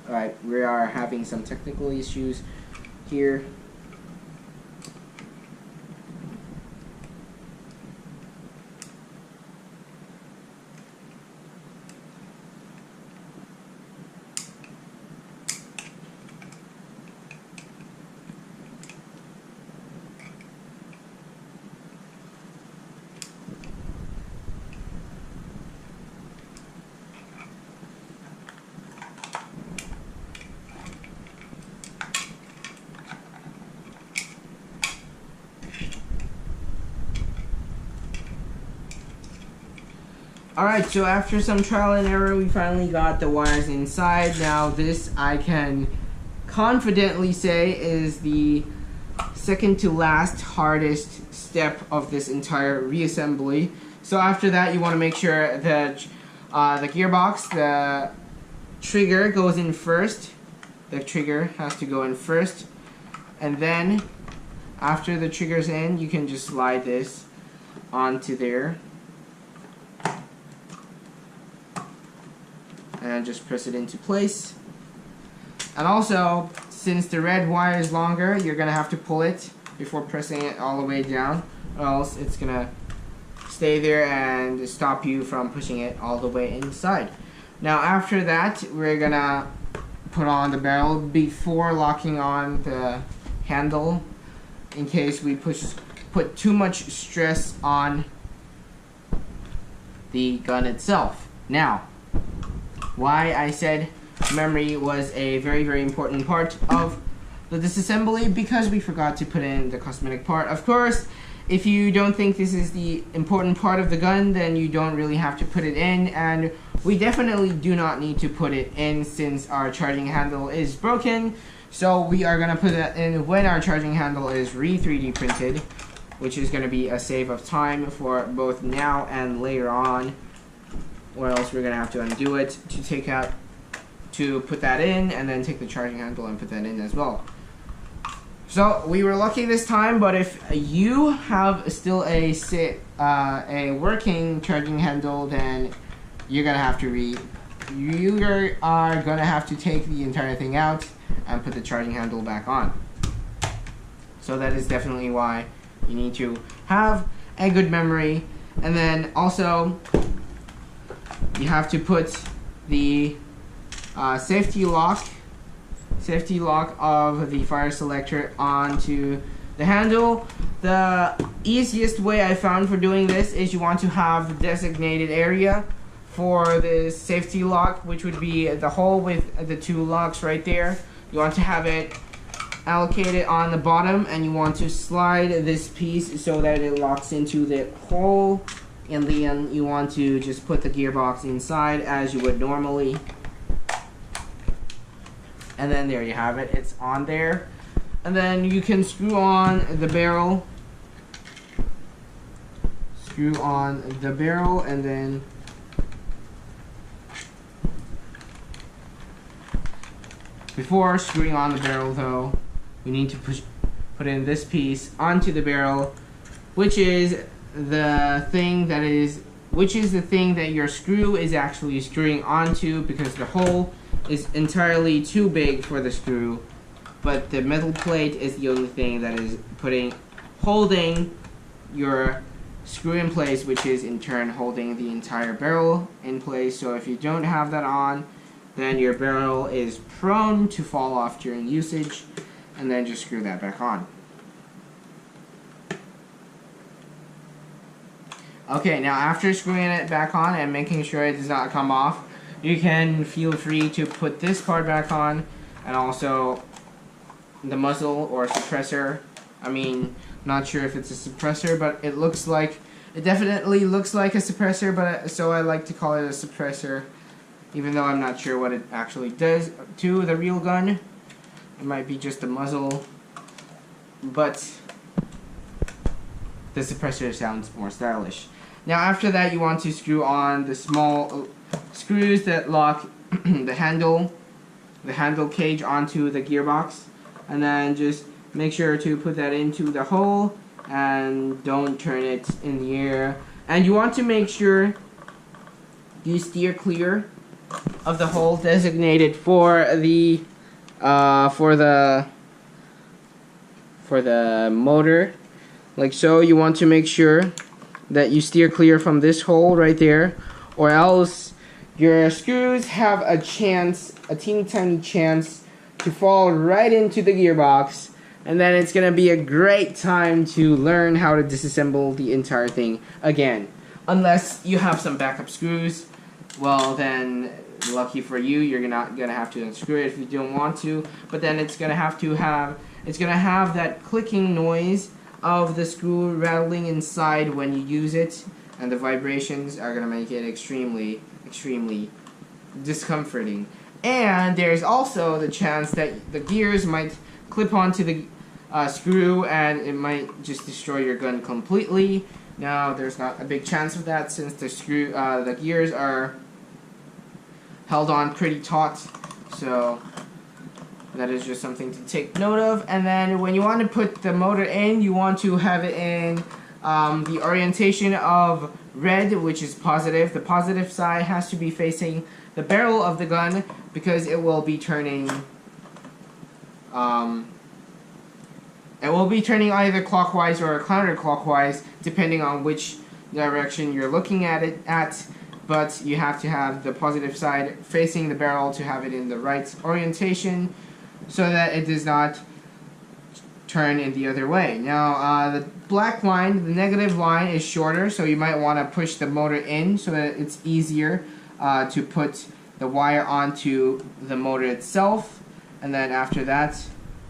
Alright, we are having some technical issues here. Alright, so after some trial and error, we finally got the wires inside. Now this, I can confidently say, is the second to last hardest step of this entire reassembly. So after that, you want to make sure that the gearbox, the trigger goes in first. The trigger has to go in first, and then after the trigger's in, you can just slide this onto there and just press it into place. And also, since the red wire is longer, you're gonna have to pull it before pressing it all the way down, or else it's gonna stay there and stop you from pushing it all the way inside. Now after that, we're gonna put on the barrel before locking on the handle, in case we put too much stress on the gun itself. Now, why I said memory was a very, very important part of the disassembly, because we forgot to put in the cosmetic part. Of course, if you don't think this is the important part of the gun, then you don't really have to put it in, and we definitely do not need to put it in since our charging handle is broken. So we are going to put that in when our charging handle is 3D printed, which is going to be a save of time for both now and later on, or else we're going to have to undo it to put that in, and then take the charging handle and put that in as well. So we were lucky this time, but if you have still a working charging handle, then you're gonna have to take the entire thing out and put the charging handle back on. So that is definitely why you need to have a good memory. And then also you have to put the safety lock of the fire selector onto the handle. The easiest way I found for doing this is you want to have the designated area for the safety lock, which would be the hole with the two locks right there. You want to have it allocated on the bottom, and you want to slide this piece so that it locks into the hole, and then you want to just put the gearbox inside as you would normally. And then there you have it, it's on there. And then you can screw on the barrel. Screw on the barrel, and then before screwing on the barrel though, we need to put in this piece onto the barrel, which is the thing that your screw is actually screwing onto, because the hole is entirely too big for the screw, but the metal plate is the only thing that is holding your screw in place, which is in turn holding the entire barrel in place. So if you don't have that on, then your barrel is prone to fall off during usage, and then just screw that back on. Okay, now after screwing it back on and making sure it does not come off, you can feel free to put this part back on, and also the muzzle or suppressor. I mean, not sure if it's a suppressor, but it definitely looks like a suppressor, but so I like to call it a suppressor, even though I'm not sure what it actually does to the real gun. It might be just a muzzle, but the suppressor sounds more stylish. Now after that, you want to screw on the small screws that lock the handle cage onto the gearbox, and then just make sure to put that into the hole and don't turn it in the air. And you want to make sure you steer clear of the hole designated for the motor, like so. You want to make sure that you steer clear from this hole right there, or else your screws have a teeny tiny chance to fall right into the gearbox, and then it's gonna be a great time to learn how to disassemble the entire thing again. Unless you have some backup screws, well then, lucky for you, you're not gonna have to unscrew it if you don't want to, but then it's gonna have that clicking noise of the screw rattling inside when you use it, and the vibrations are gonna make it extremely discomforting. And there's also the chance that the gears might clip onto the screw, and it might just destroy your gun completely. Now there's not a big chance of that since the gears are held on pretty taut, so that is just something to take note of. And then when you want to put the motor in, you want to have it in the orientation of red, which is positive. The positive side has to be facing the barrel of the gun because it will be turning either clockwise or counterclockwise depending on which direction you're looking at it at. But you have to have the positive side facing the barrel to have it in the right orientation so that it does not turn in the other way. Now the black line, the negative line, is shorter, so you might want to push the motor in so that it's easier to put the wire onto the motor itself, and then after that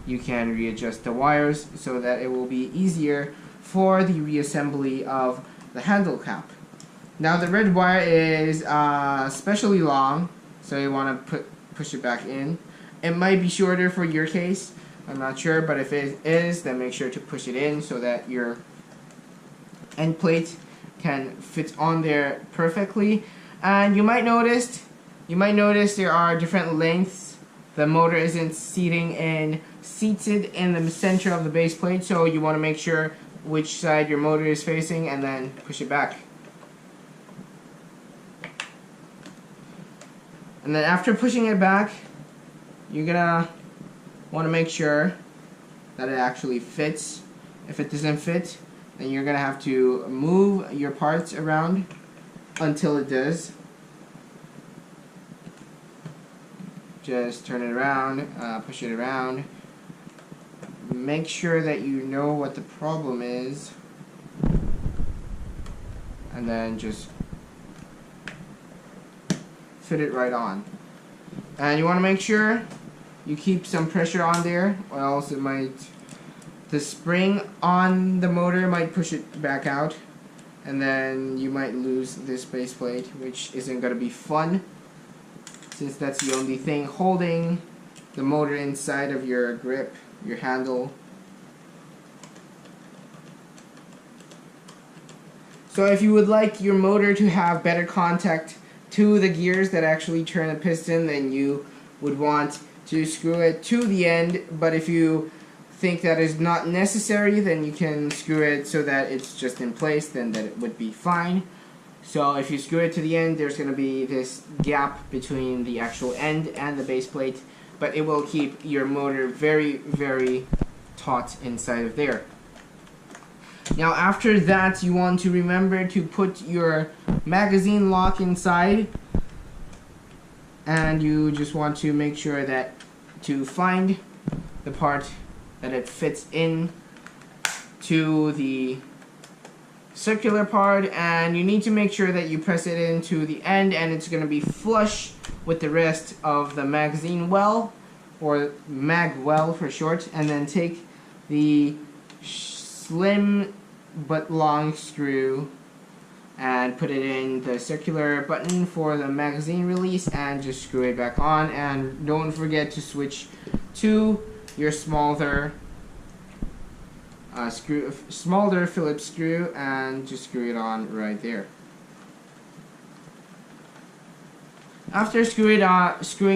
you can readjust the wires so that it will be easier for the reassembly of the handle cap. Now the red wire is especially long, so you want to push it back in. It might be shorter for your case, I'm not sure, but if it is, then make sure to push it in so that your end plate can fit on there perfectly. And you might notice there are different lengths. The motor isn't seated in the center of the base plate, so you want to make sure which side your motor is facing and then push it back. And then after pushing it back, you're gonna want to make sure that it actually fits. If it doesn't fit, then you're gonna have to move your parts around until it does. Just turn it around, push it around. Make sure that you know what the problem is, and then just fit it right on. And you want to make sure you keep some pressure on there, or else the spring on the motor might push it back out, and then you might lose this base plate, which isn't going to be fun, since that's the only thing holding the motor inside of your grip, your handle. So if you would like your motor to have better contact to the gears that actually turn the piston, then you would want to screw it to the end. But if you think that is not necessary, then you can screw it so that it's just in place, then that it would be fine. So if you screw it to the end, there's going to be this gap between the actual end and the base plate, but it will keep your motor very, very taut inside of there. Now after that, you want to remember to put your magazine lock inside, and you just want to make sure that to find the part that it fits in to the circular part, and you need to make sure that you press it into the end and it's going to be flush with the rest of the magazine well, or mag well for short, and then take the slim but long screw and put it in the circular button for the magazine release and just screw it back on. And don't forget to switch to your smaller Phillips screw and just screw it on right there. After screwing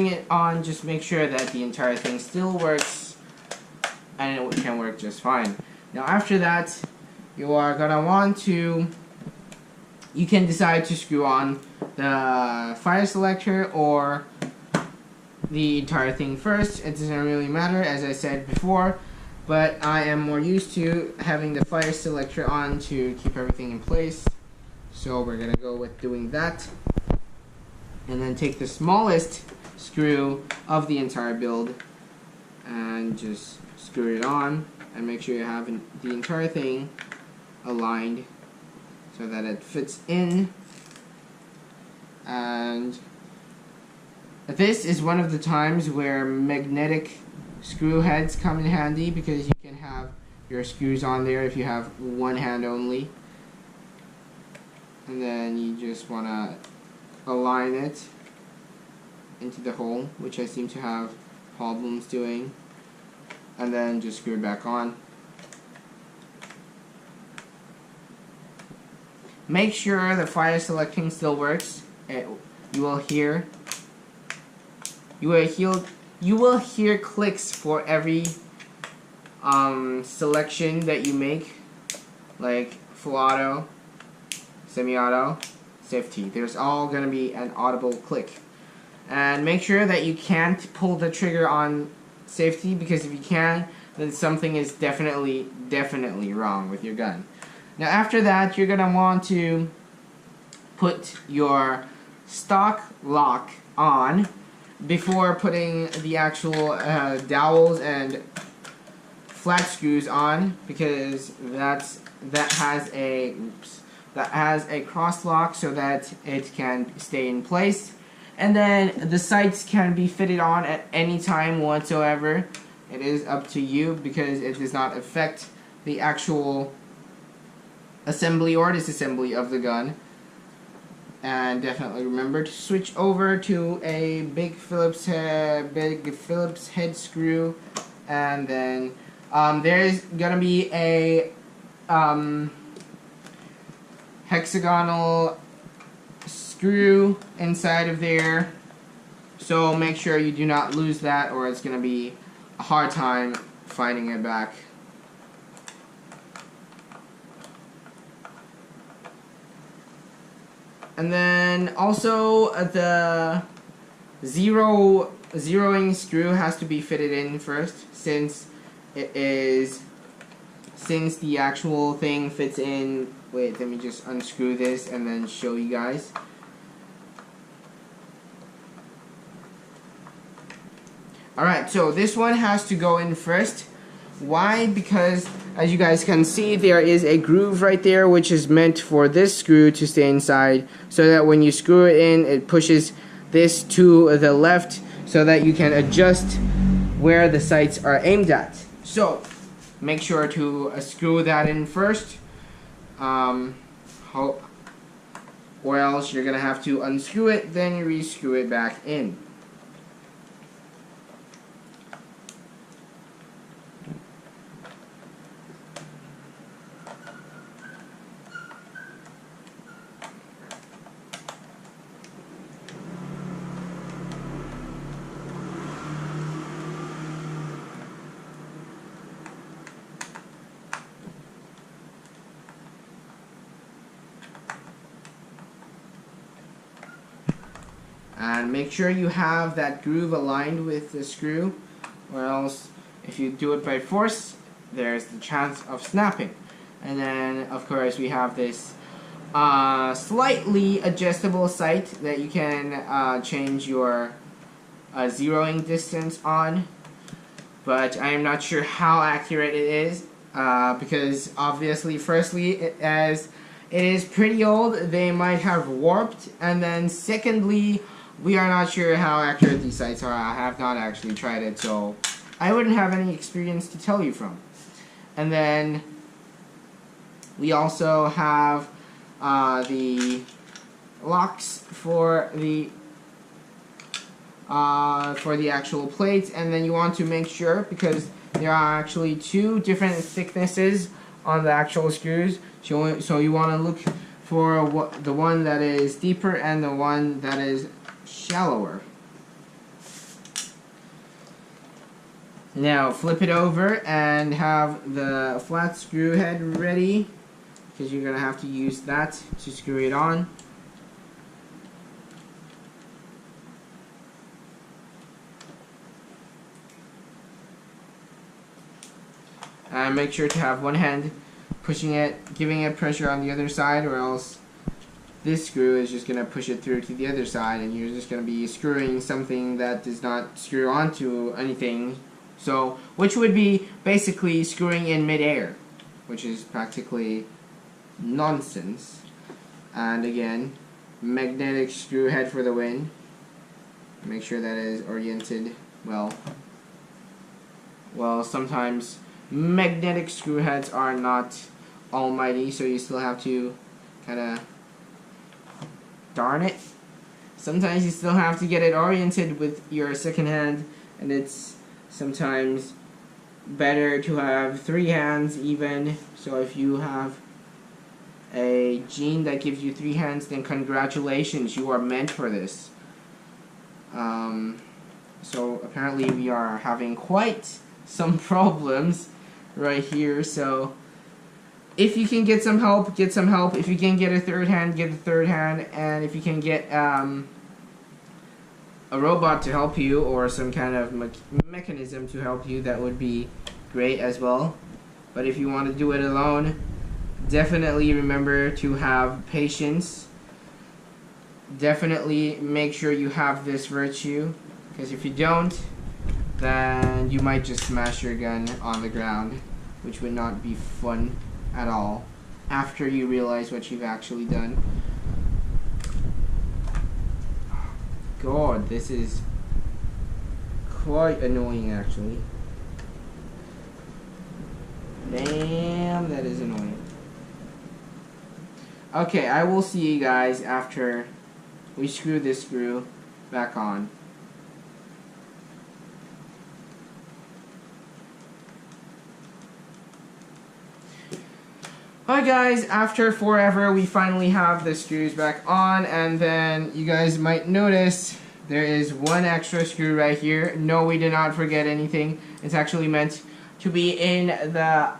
it on, just make sure that the entire thing still works, and it can work just fine. Now after that, you are gonna want to, you can decide to screw on the fire selector or the entire thing first. It doesn't really matter, as I said before, but I am more used to having the fire selector on to keep everything in place. So we're gonna go with doing that. And then take the smallest screw of the entire build and just screw it on, and make sure you have the entire thing aligned so that it fits in. And this is one of the times where magnetic screw heads come in handy, because you can have your screws on there if you have one hand only. And then you just want to align it into the hole, which I seem to have problems doing, and then just screw it back on. make sure the fire selecting still works. You will hear clicks for every selection that you make, like full auto, semi-auto, safety. There's all gonna be an audible click. And make sure that you can't pull the trigger on safety, because if you can, then something is definitely wrong with your gun. Now after that, you're gonna want to put your stock lock on before putting the actual dowels and flat screws on, because that has a cross lock so that it can stay in place. And then the sights can be fitted on at any time whatsoever. It is up to you, because it does not affect the actual assembly or disassembly of the gun. And definitely remember to switch over to a big Phillips head screw, and then there's gonna be a hexagonal screw inside of there, so make sure you do not lose that, or it's gonna be a hard time finding it back. And then also the zeroing screw has to be fitted in first, since the actual thing fits in. Wait, let me just unscrew this and then show you guys. Alright, so this one has to go in first. Why? Because as you guys can see, there is a groove right there which is meant for this screw to stay inside, so that when you screw it in, it pushes this to the left so that you can adjust where the sights are aimed at. So make sure to screw that in first, or else you're gonna have to unscrew it, then re-screw it back in. And make sure you have that groove aligned with the screw, or else if you do it by force, there's the chance of snapping. And then of course we have this slightly adjustable sight that you can change your zeroing distance on, but I am not sure how accurate it is, because obviously, firstly, as it is pretty old, they might have warped, and then secondly, we are not sure how accurate these sights are. I have not actually tried it, so I wouldn't have any experience to tell you from. And then we also have the locks for the actual plates, and then you want to make sure, because there are actually two different thicknesses on the actual screws, so you want to look for the one that is deeper and the one that is shallower. Now flip it over and have the flat screw head ready, because you're going to have to use that to screw it on. And make sure to have one hand pushing it, giving it pressure on the other side, or else this screw is just going to push it through to the other side, and you're just going to be screwing something that does not screw onto anything. So, which would be basically screwing in mid-air, which is practically nonsense. And again, magnetic screw head for the win. Make sure that it is oriented well. Well, sometimes magnetic screw heads are not almighty, so you still have to kind of, darn it, sometimes you still have to get it oriented with your second hand, and it's sometimes better to have three hands even. So if you have a gene that gives you 3 hands, then congratulations, you are meant for this. So apparently we are having quite some problems right here, so if you can get some help, get some help. If you can get a 3rd hand, get a 3rd hand. And if you can get a robot to help you, or some kind of mechanism to help you, that would be great as well. But if you want to do it alone, definitely remember to have patience. Definitely make sure you have this virtue, because if you don't, then you might just smash your gun on the ground, which would not be fun at all after you realize what you've actually done. God, this is quite annoying actually. Damn, that is annoying. Okay, I will see you guys after we screw this screw back on. Alright guys, after forever we finally have the screws back on, and then you guys might notice there is one extra screw right here. No, we did not forget anything. It's actually meant to be in the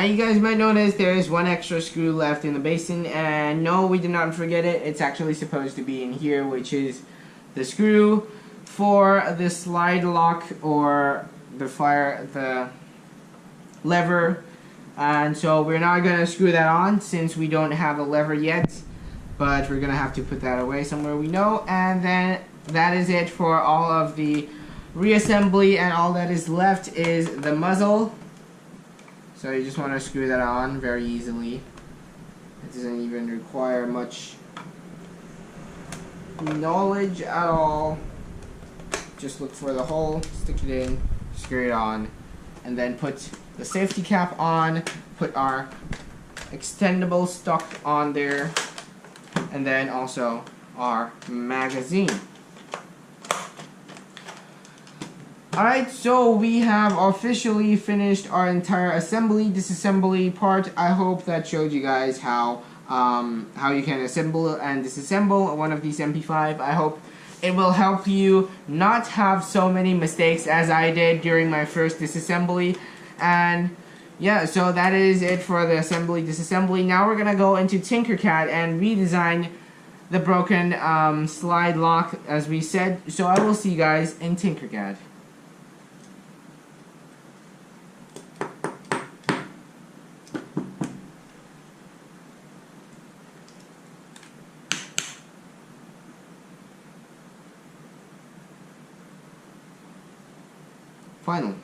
you guys might notice there is one extra screw left in the basin, and no, we did not forget it. It's actually supposed to be in here, which is the screw for the slide lock, or the lever. And so we're not going to screw that on since we don't have a lever yet, but we're going to have to put that away somewhere we know. And then that is it for all of the reassembly, and all that is left is the muzzle. So you just want to screw that on very easily. It doesn't even require much knowledge at all. Just look for the hole, stick it in, screw it on, and then put the safety cap on, put our extendable stock on there, and then also our magazine. Alright, so we have officially finished our entire disassembly part. I hope that showed you guys how you can assemble and disassemble one of these MP5. I hope it will help you not have so many mistakes as I did during my first disassembly. And yeah, so that is it for the disassembly. Now we're gonna go into Tinkercad and redesign the broken slide lock, as we said. So I will see you guys in Tinkercad. Finally.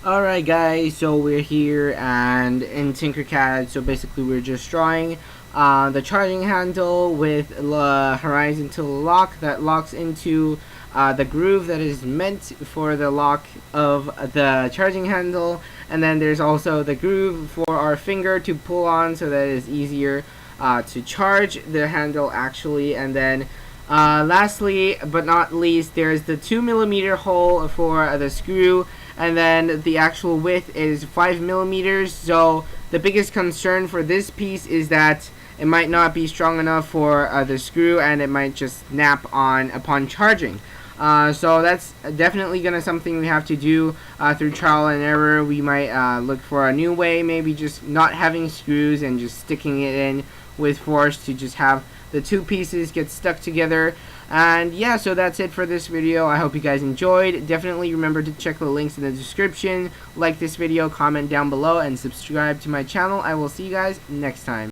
Alright guys, so we're here and in Tinkercad. So basically we're just drawing the charging handle with the horizontal lock that locks into the groove that is meant for the lock of the charging handle, and then there's also the groove for our finger to pull on so that it is easier to charge the handle actually. And then lastly but not least, there's the 2mm hole for the screw, and then the actual width is 5mm. So the biggest concern for this piece is that it might not be strong enough for the screw, and it might just snap on upon charging. So that's definitely gonna something we have to do through trial and error. We might look for a new way, maybe just not having screws and just sticking it in with force to just have the two pieces get stuck together. And yeah, so that's it for this video. I hope you guys enjoyed. Definitely remember to check the links in the description, like this video, comment down below, and subscribe to my channel. I will see you guys next time.